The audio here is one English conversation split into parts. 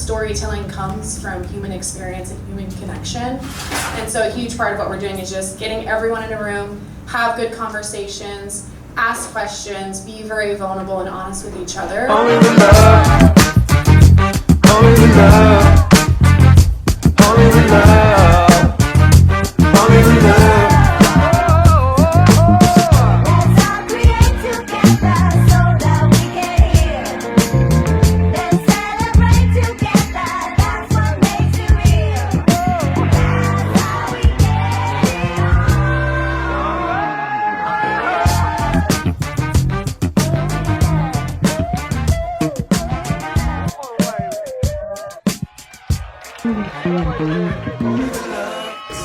storytelling comes from human experience and human connection. And so a huge part of what we're doing is just getting everyone in a room, have good conversations, ask questions, be very vulnerable and honest with each other. Only the love, only the love, only the love, only the love.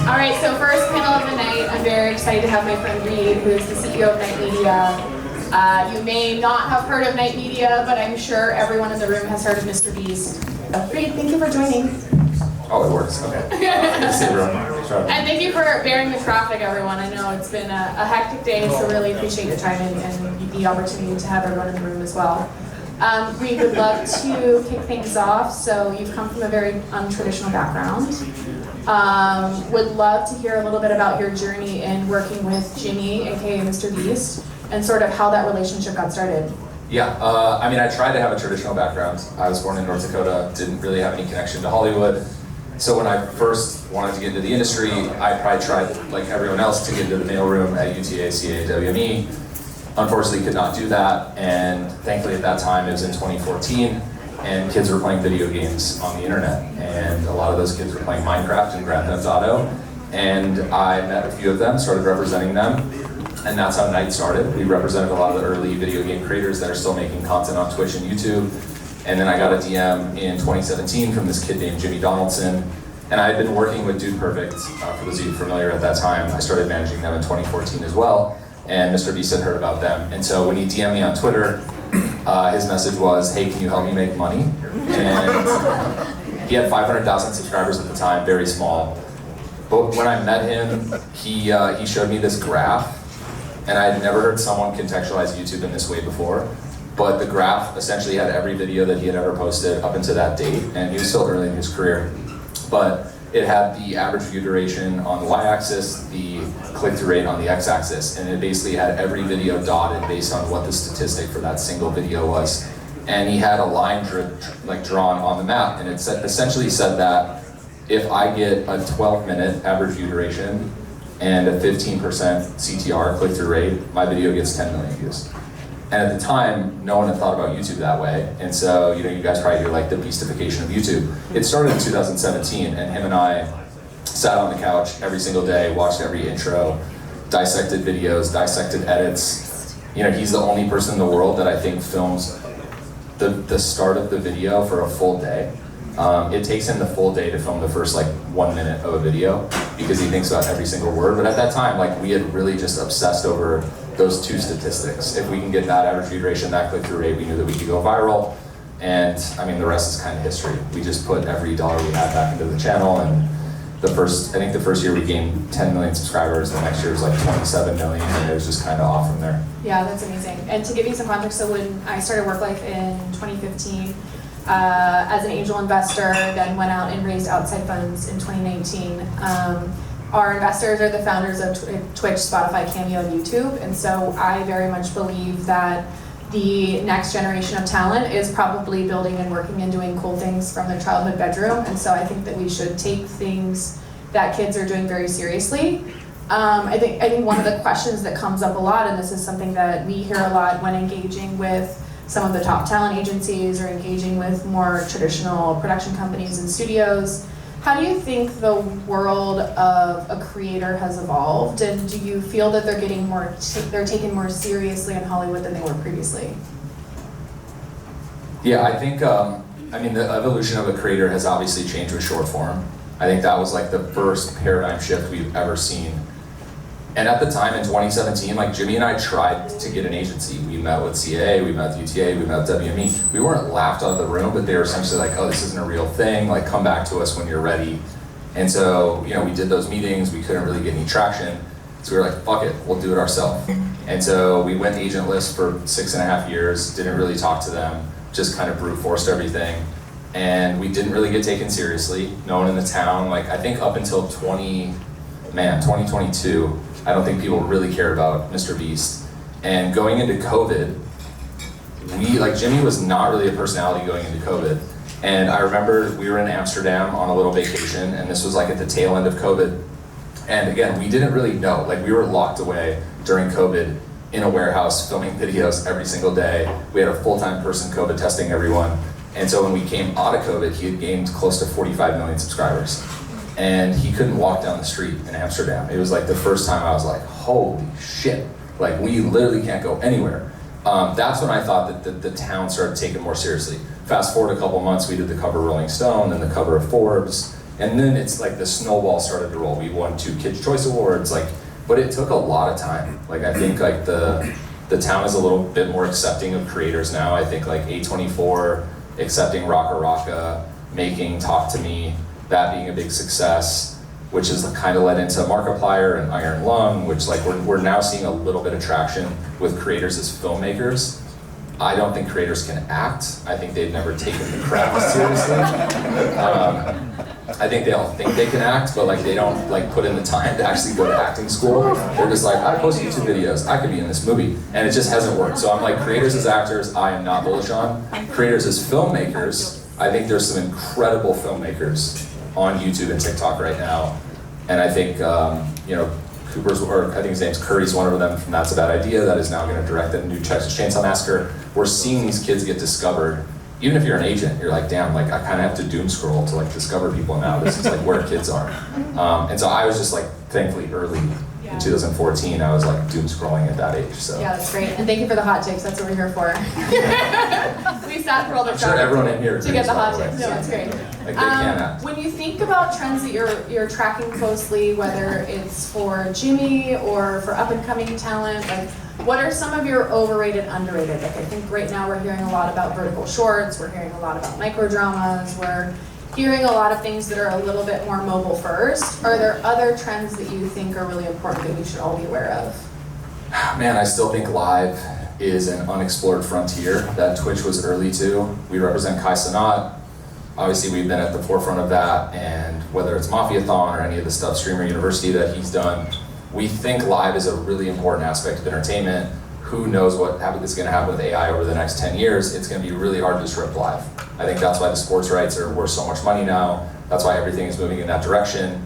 All right, so first panel of the night, I'm very excited to have my friend Reed, who is the CEO of Night Media. You may not have heard of Night Media, but I'm sure everyone in the room has heard of Mr. Beast. Reed, thank you for joining. Oh, it works, okay. Good to see everyone. And thank you for bearing the traffic, everyone. I know it's been a hectic day, so really appreciate your time and the opportunity to have everyone in the room as well. We would love to kick things off. So you've come from a very untraditional background. Would love to hear a little bit about your journey in working with Jimmy, aka Mr. Beast, and sort of how that relationship got started. Yeah, I mean, I tried to have a traditional background. I was born in North Dakota, didn't really have any connection to Hollywood. So when I first wanted to get into the industry, I probably tried, like everyone else, to get into the mailroom at UTA, CA, WME. Unfortunately, could not do that, and thankfully at that time, it was in 2014, and kids were playing video games on the internet, and a lot of those kids were playing Minecraft and Grand Theft Auto, and I met a few of them, started representing them, and that's how Night started. We represented a lot of the early video game creators that are still making content on Twitch and YouTube, and then I got a DM in 2017 from this kid named Jimmy Donaldson, and I had been working with Dude Perfect, for those of you familiar at that time. I started managing them in 2014 as well. And Mr. Beast had heard about them. And so when he DM'd me on Twitter, his message was, hey, can you help me make money? And he had 500,000 subscribers at the time, very small. But when I met him, he showed me this graph, and I had never heard someone contextualize YouTube in this way before. But the graph essentially had every video that he had ever posted up until that date, and he was still early in his career. But it had the average view duration on the y-axis, the click-through rate on the x-axis, and it basically had every video dotted based on what the statistic for that single video was. And he had a line drawn on the map, and it essentially said that if I get a 12-minute average view duration and a 15% CTR click-through rate, my video gets 10 million views. And at the time, no one had thought about YouTube that way. And so, you guys probably hear like the beastification of YouTube. It started in 2017, and him and I sat on the couch every single day, watched every intro, dissected videos, dissected edits. He's the only person in the world that I think films the start of the video for a full day. It takes him the full day to film the first 1 minute of a video because he thinks about every single word. But at that time, we had really just obsessed over those two statistics. If we can get that average view duration, that click-through rate, we knew that we could go viral. And I mean, the rest is kind of history. We just put every dollar we had back into the channel, and I think the first year we gained 10 million subscribers, the next year was 27 million, and it was just kind of off from there. Yeah, that's amazing. And to give you some context, so when I started Worklife in 2015, as an angel investor, then went out and raised outside funds in 2019. Our investors are the founders of Twitch, Spotify, Cameo, and YouTube, and so I very much believe that the next generation of talent is probably building and working and doing cool things from their childhood bedroom, and so I think that we should take things that kids are doing very seriously. I think one of the questions that comes up a lot, and this is something that we hear a lot when engaging with some of the top talent agencies or engaging with more traditional production companies and studios, how do you think the world of a creator has evolved, and do you feel that they're getting they're taken more seriously in Hollywood than they were previously? Yeah, I think, the evolution of a creator has obviously changed with short form. I think that was the first paradigm shift we've ever seen. And at the time in 2017, Jimmy and I tried to get an agency. We met with CA, we met with UTA, we met with WME. We weren't laughed out of the room, but they were essentially oh, this isn't a real thing. Come back to us when you're ready. And so, we did those meetings. We couldn't really get any traction. So we were fuck it, we'll do it ourselves. And so we went agentless for 6.5 years, didn't really talk to them, just kind of brute forced everything. and we didn't really get taken seriously. No one in the town, like I think up until 2022, I don't think people really cared about Mr. Beast. And going into COVID, Jimmy was not really a personality going into COVID. And I remember we were in Amsterdam on a little vacation, and this was like at the tail end of COVID. And again, we didn't really know, like we were locked away during COVID in a warehouse filming videos every single day. We had a full-time person COVID testing everyone. And so when we came out of COVID, he had gained close to 45 million subscribers. And he couldn't walk down the street in Amsterdam. It was like the first time I was like, holy shit. Like we literally can't go anywhere. That's when I thought that the town started taking it more seriously. Fast forward a couple months, we did the cover of Rolling Stone, then the cover of Forbes, and then it's like the snowball started to roll. We won 2 Kids' Choice Awards, but it took a lot of time. Like I think like the town is a little bit more accepting of creators now. I think like A24 accepting Rocka Rocka, making Talk to Me, that being a big success, which has kind of led into Markiplier and Iron Lung, which like we're now seeing a little bit of traction with creators as filmmakers. I don't think creators can act. I think they've never taken the craft seriously. I think they all think they can act, but like they don't like put in the time to actually go to acting school. They're just like, I post YouTube videos, I could be in this movie, and it just hasn't worked. So I'm like, creators as actors, I am not bullish on. Creators as filmmakers, I think there's some incredible filmmakers on YouTube and TikTok right now, and I think I think his name's Curry's one of them from That's a Bad Idea that is now going to direct the new Texas Chainsaw Massacre. We're seeing these kids get discovered. Even if you're an agent, you're like, damn, like I kind of have to doom scroll to like discover people now. This is like where kids are. And so I was just like, thankfully early in 2014, I was like doom scrolling at that age. So yeah, that's great. And thank you for the hot takes. That's what we're here for. We sat through all the I'm sure everyone in here to get the hot way. takes. No, it's great. Like they can act. When you think about trends that you're tracking closely, whether it's for Jimmy or for up and coming talent, like what are some of your overrated, underrated? Like I think right now we're hearing a lot about vertical shorts, we're hearing a lot about micro dramas, we're hearing a lot of things that are a little bit more mobile first. Are there other trends that you think are really important that we should all be aware of? Man, I still think live is an unexplored frontier that Twitch was early to. We represent Kai Cenat. Obviously, we've been at the forefront of that, and whether it's Mafiathon or any of the stuff, Streamer University that he's done, we think live is a really important aspect of entertainment. Who knows what is going to happen with AI over the next 10 years? It's going to be really hard to disrupt live. I think that's why the sports rights are worth so much money now. That's why everything is moving in that direction.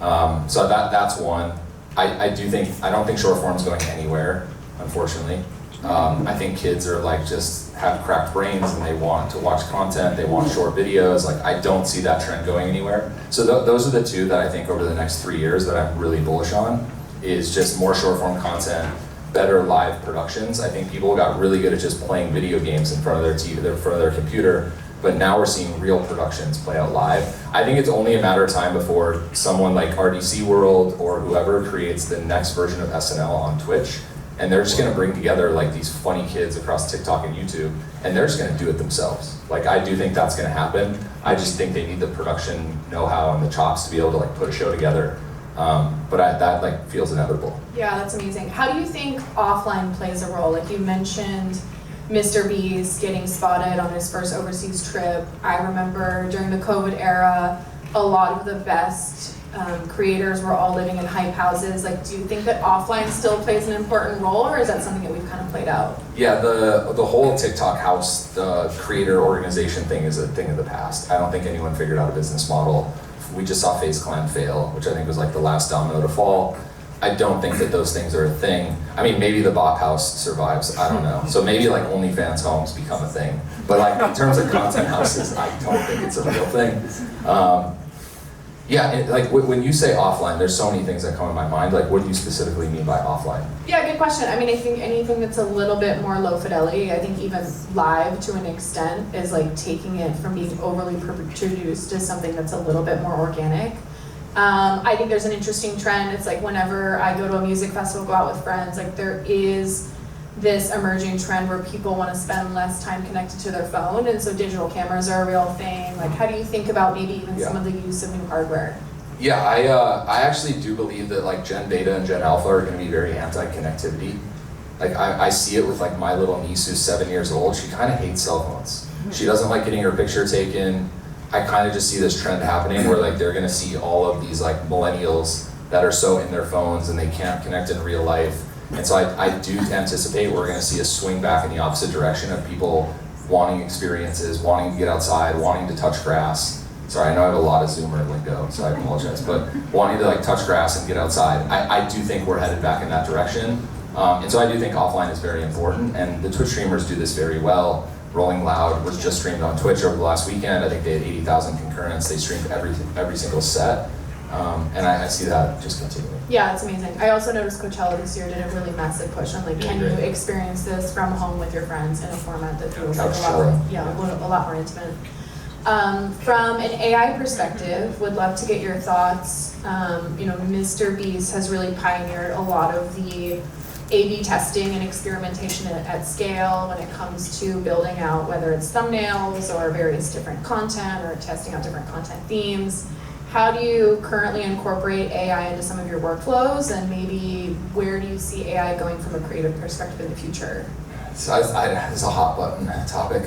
So that's one. I don't think short form is going anywhere, unfortunately. I think kids are like just have cracked brains and they want to watch content, they want short videos. Like I don't see that trend going anywhere. So those are the two that I think over the next 3 years that I'm really bullish on, is just more short form content, better live productions. I think people got really good at just playing video games in front of their TV, in front of their computer, but now we're seeing real productions play out live. I think it's only a matter of time before someone like RDC World or whoever creates the next version of SNL on Twitch, and they're just gonna bring together like these funny kids across TikTok and YouTube, and they're just gonna do it themselves. Like I do think that's gonna happen. I just think they need the production know-how and the chops to be able to like put a show together. That like feels inevitable. Yeah, that's amazing. How do you think offline plays a role? Like you mentioned Mr. Beast getting spotted on his first overseas trip. I remember during the COVID era, a lot of the best creators were all living in hype houses. Like, do you think that offline still plays an important role, or is that something that we've kind of played out? Yeah, the whole TikTok house, the creator organization thing is a thing of the past. I don't think anyone figured out a business model. We just saw FaZe Clan fail, which I think was like the last domino to fall. I don't think that those things are a thing. I mean, maybe the Bop House survives, I don't know. So maybe like OnlyFans homes become a thing. But like in terms of content houses, I don't think it's a real thing. When you say offline, there's so many things that come in my mind. Like, what do you specifically mean by offline? Yeah, good question. I mean, I think anything that's a little bit more low fidelity, I think even live to an extent is like taking it from being overly produced to something that's a little bit more organic. I think there's an interesting trend. It's like whenever I go to a music festival, go out with friends, like there is this emerging trend where people want to spend less time connected to their phone, and so digital cameras are a real thing. Like, how do you think about maybe even some of the use of new hardware? Yeah, I actually do believe that like Gen Beta and Gen Alpha are going to be very anti-connectivity. Like I see it with like my little niece who's 7 years old. She kind of hates cell phones. She doesn't like getting her picture taken. I kind of just see this trend happening where like they're gonna see all of these like millennials that are so in their phones and they can't connect in real life. And so I do anticipate we're gonna see a swing back in the opposite direction of people wanting experiences, wanting to get outside, wanting to touch grass. Sorry, I know I have a lot of Zoomer lingo, so I apologize, but wanting to like touch grass and get outside. I do think we're headed back in that direction. And so I do think offline is very important, and the Twitch streamers do this very well. Rolling Loud was just streamed on Twitch over the last weekend. I think they had 80,000 concurrents. They streamed every single set. And I see that just continuing. Yeah, it's amazing. I also noticed Coachella this year did a really massive push on like, can you experience this from home with your friends in a format that feels like a lot more intimate. From an AI perspective, would love to get your thoughts. Mr. Beast has really pioneered a lot of the A/B testing and experimentation at scale when it comes to building out whether it's thumbnails or various different content or testing out different content themes. How do you currently incorporate AI into some of your workflows, and maybe where do you see AI going from a creative perspective in the future? So it's a hot button topic.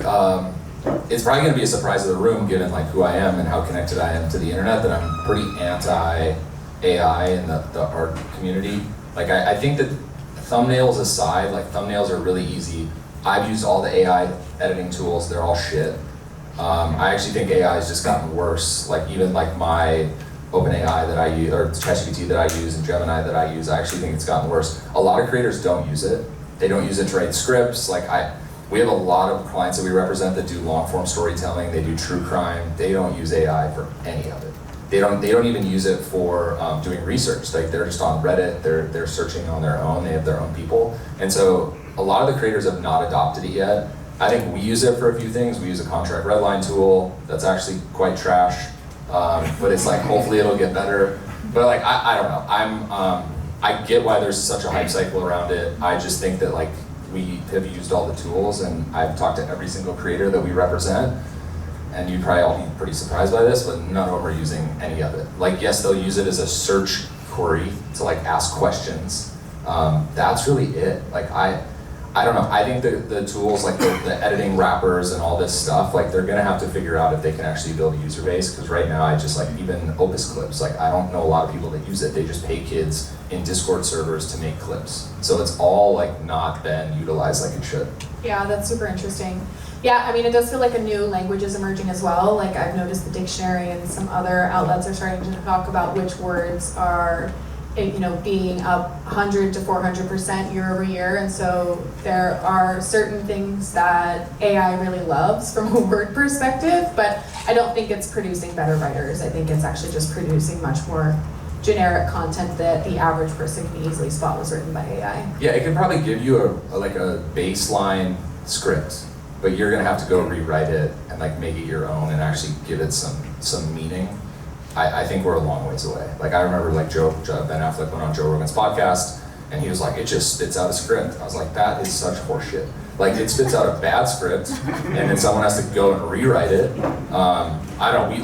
It's probably going to be a surprise to the room given like who I am and how connected I am to the internet, that I'm pretty anti-AI in the art community. Like I think that thumbnails aside, like thumbnails are really easy. I've used all the AI editing tools, they're all shit. I actually think AI has just gotten worse. Like even like my OpenAI that I use, or ChatGPT that I use, and Gemini that I use, I actually think it's gotten worse. A lot of creators don't use it. They don't use it to write scripts. We have a lot of clients that we represent that do long form storytelling, they do true crime. They don't use AI for any of it. They don't even use it for doing research. Like they're just on Reddit, they're searching on their own, they have their own people. And so a lot of the creators have not adopted it yet. I think we use it for a few things. We use a contract redline tool that's actually quite trash, but it's like hopefully it'll get better. But like I don't know. I get why there's such a hype cycle around it. I just think that like we have used all the tools, and I've talked to every single creator that we represent, and you'd probably all be pretty surprised by this, but none of them are using any of it. Like yes, they'll use it as a search query to like ask questions. That's really it. Like I don't know, I think the tools like the editing wrappers and all this stuff, like they're gonna have to figure out if they can actually build a user base, because right now I just like, even Opus clips, like I don't know a lot of people that use it. They just pay kids in Discord servers to make clips. So it's all like not been utilized like it should. Yeah, that's super interesting. Yeah, I mean, it does feel like a new language is emerging as well. Like I've noticed the Duchscher and some other outlets are starting to talk about which words are being up 100 to 400% year over year. And so there are certain things that AI really loves from a word perspective, but I don't think it's producing better writers. I think it's actually just producing much more generic content that the average person can easily spot was written by AI. Yeah, it can probably give you a baseline script, but you're gonna have to go rewrite it and like make it your own and actually give it some meaning. I think we're a long ways away. Like I remember like Ben Affleck went on Joe Rogan's podcast and he was like, it just spits out a script. I was like, that is such horseshit. Like it spits out a bad script and then someone has to go and rewrite it.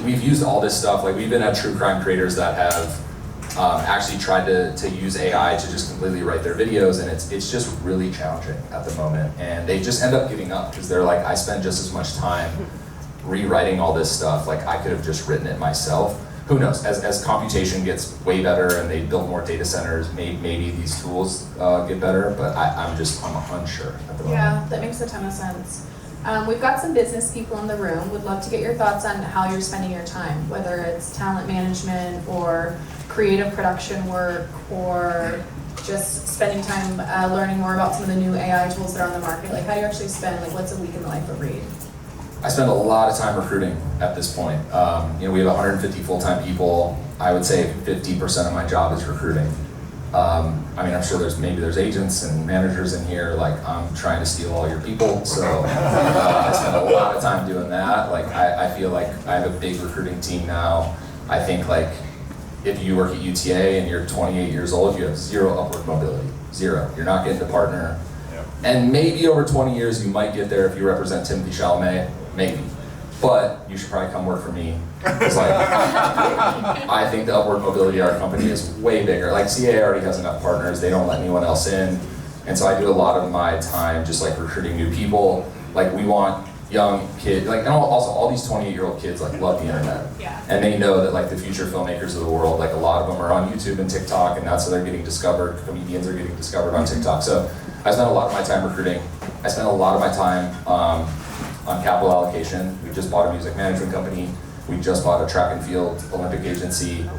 We've used all this stuff. Like we've been at true crime creators that have actually tried to use AI to just completely write their videos, and it's just really challenging at the moment. And they just end up giving up because they're like, I spend just as much time rewriting all this stuff. Like I could have just written it myself. Who knows, as computation gets way better and they build more data centers, maybe these tools get better, but I'm unsure at the moment. Yeah, that makes a ton of sense. We've got some business people in the room. Would love to get your thoughts on how you're spending your time, whether it's talent management or creative production work or just spending time learning more about some of the new AI tools that are on the market. Like how do you actually spend, like what's a week in the life of Reed? I spend a lot of time recruiting at this point. We have 150 full-time people. I would say 50% of my job is recruiting. I'm sure there's agents and managers in here, like I'm trying to steal all your people, so I spend a lot of time doing that. Like I feel like I have a big recruiting team now. I think like if you work at UTA and you're 28 years old, you have zero upward mobility, zero. You're not getting to partner. Yep. And maybe over 20 years you might get there if you represent Timothy Chalamet, maybe. But you should probably come work for me. It's like, I think the upward mobility of our company is way bigger. Like CA already has enough partners, they don't let anyone else in. And so I do a lot of my time just like recruiting new people. Like we want young kid, like, and also all these 28-year-old kids like love the internet. Yeah. And they know that like the future filmmakers of the world, like a lot of them are on YouTube and TikTok, and that's how they're getting discovered. Comedians are getting discovered on TikTok. So I spent a lot of my time recruiting. I spent a lot of my time on capital allocation. We just bought a music management company. We just bought a track and field Olympic agency.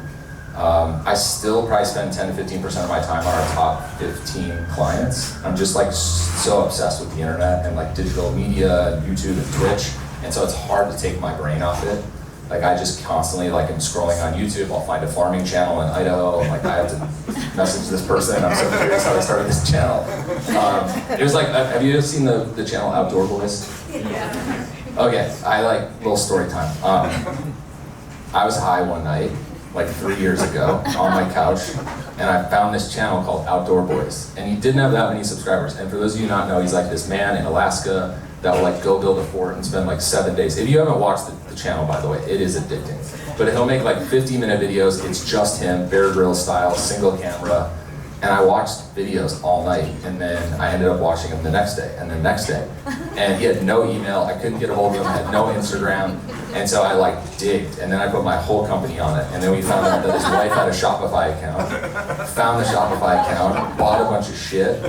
I still probably spend 10 to 15% of my time on our top 15 clients. I'm just like so obsessed with the internet and like digital media and YouTube and Twitch. And so it's hard to take my brain off it. Like I just constantly like am scrolling on YouTube. I'll find a farming channel in Idaho. I'm like, I have to message this person. I'm so curious how they started this channel. It was like, have you ever seen the channel Outdoor Boys? Yeah. Okay, I like little story time. I was high one night, like 3 years ago, on my couch, and I found this channel called Outdoor Boys, and he didn't have that many subscribers. And for those of you not know, he's like this man in Alaska that will like go build a fort and spend like 7 days. If you haven't watched the channel, by the way, it is addicting. But he'll make like 50-minute videos. It's just him, Bear Grylls style, single camera. And I watched videos all night, and then I ended up watching him the next day, and the next day. And he had no email, I couldn't get a hold of him, had no Instagram, and so I like digged, and then I put my whole company on it, and then we found out that his wife had a Shopify account, found the Shopify account, bought a bunch of shit,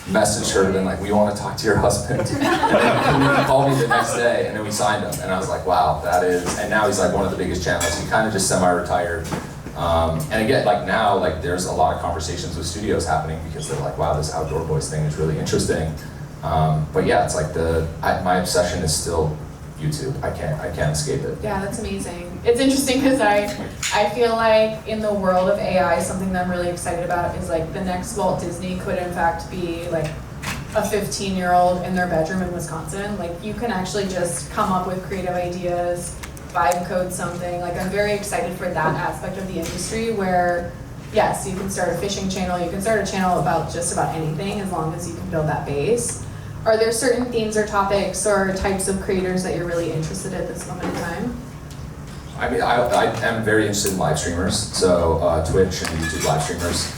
messaged her, and then like, we want to talk to your husband. And then he called me the next day, and then we signed him, and I was like, wow, that is, and now he's like one of the biggest channels. He kind of just semi-retired. And again, like now, like there's a lot of conversations with studios happening because they're like, wow, this Outdoor Boys thing is really interesting. But yeah, it's like my obsession is still YouTube. I can't escape it. Yeah, that's amazing. It's interesting because I feel like in the world of AI, something that I'm really excited about is like the next Walt Disney could in fact be like a 15-year-old in their bedroom in Wisconsin. Like you can actually just come up with creative ideas, vibe code something. Like I'm very excited for that aspect of the industry where, yes, you can start a fishing channel, you can start a channel about just about anything as long as you can build that base. Are there certain themes or topics or types of creators that you're really interested in at this moment in time? I mean, I am very interested in live streamers, so Twitch and YouTube live streamers.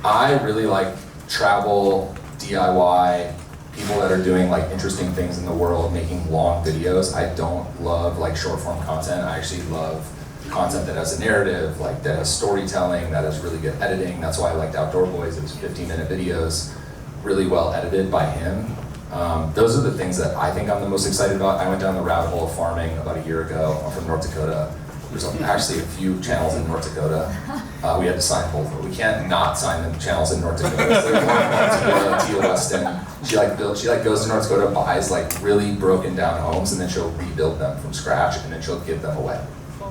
I really like travel, DIY, people that are doing like interesting things in the world, making long videos. I don't love like short form content. I actually love content that has a narrative, like that has storytelling, that has really good editing. That's why I liked Outdoor Boys. It was 15-minute videos, really well edited by him. Those are the things that I think I'm the most excited about. I went down the rabbit hole of farming about a year ago. I'm from North Dakota. There's actually a few channels in North Dakota. We had to sign both, but we can't not sign the channels in North Dakota. So there's one in North Dakota, Tia Weston. She goes to North Dakota, buys like really broken down homes, and then she'll rebuild them from scratch, and then she'll give them away.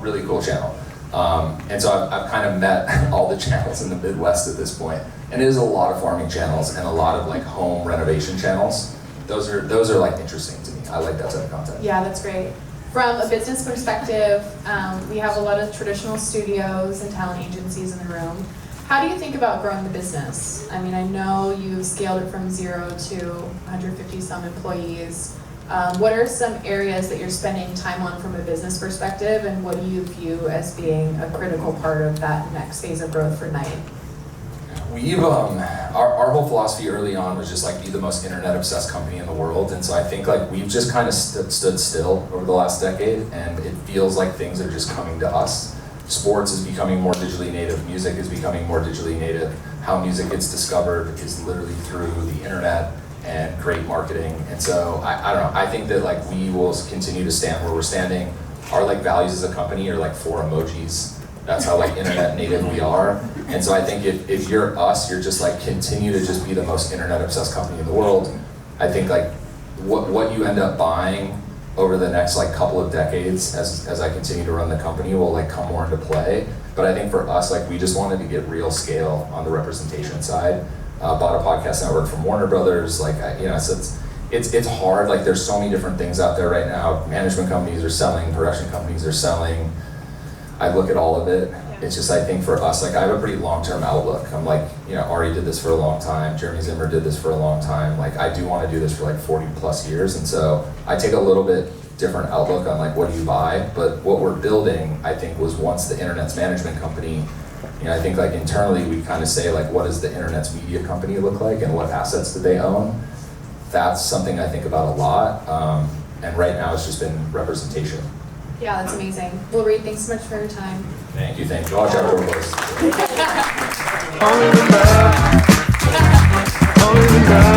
Really cool channel. And so I've kind of met all the channels in the Midwest at this point. And it is a lot of farming channels and a lot of like home renovation channels. Those are like interesting to me. I like that type of content. Yeah, that's great. From a business perspective, we have a lot of traditional studios and talent agencies in the room. How do you think about growing the business? I mean, I know you scaled it from 0 to 150 some employees. What are some areas that you're spending time on from a business perspective, and what do you view as being a critical part of that next phase of growth for Knight? We've, our whole philosophy early on was just like be the most internet obsessed company in the world. And so I think like we've just kind of stood still over the last decade, and it feels like things are just coming to us. Sports is becoming more digitally native, music is becoming more digitally native. How music gets discovered is literally through the internet and great marketing. And so I don't know, I think that like we will continue to stand where we're standing. Our like values as a company are like 4 emojis. That's how like internet native we are. And so I think if you're us, you're just like continue to just be the most internet obsessed company in the world. I think like what you end up buying over the next like couple of decades as I continue to run the company will like come more into play. But I think for us, like we just wanted to get real scale on the representation side. Bought a podcast network from Warner Brothers. Like it's hard. Like there's so many different things out there right now. Management companies are selling, production companies are selling. I look at all of it. It's just, I think for us, like I have a pretty long-term outlook. I'm like, Ari did this for a long time. Jeremy Zimmer did this for a long time. Like I do want to do this for like 40 plus years. And so I take a little bit different outlook on like, what do you buy? But what we're building, I think was once the internet's management company, I think like internally we kind of say like, what does the internet's media company look like and what assets do they own? That's something I think about a lot. and right now it's just been representation. Yeah, that's amazing. Well, Reed, thanks so much for your time. Thank you. Watch out for those. Only the love, only the love.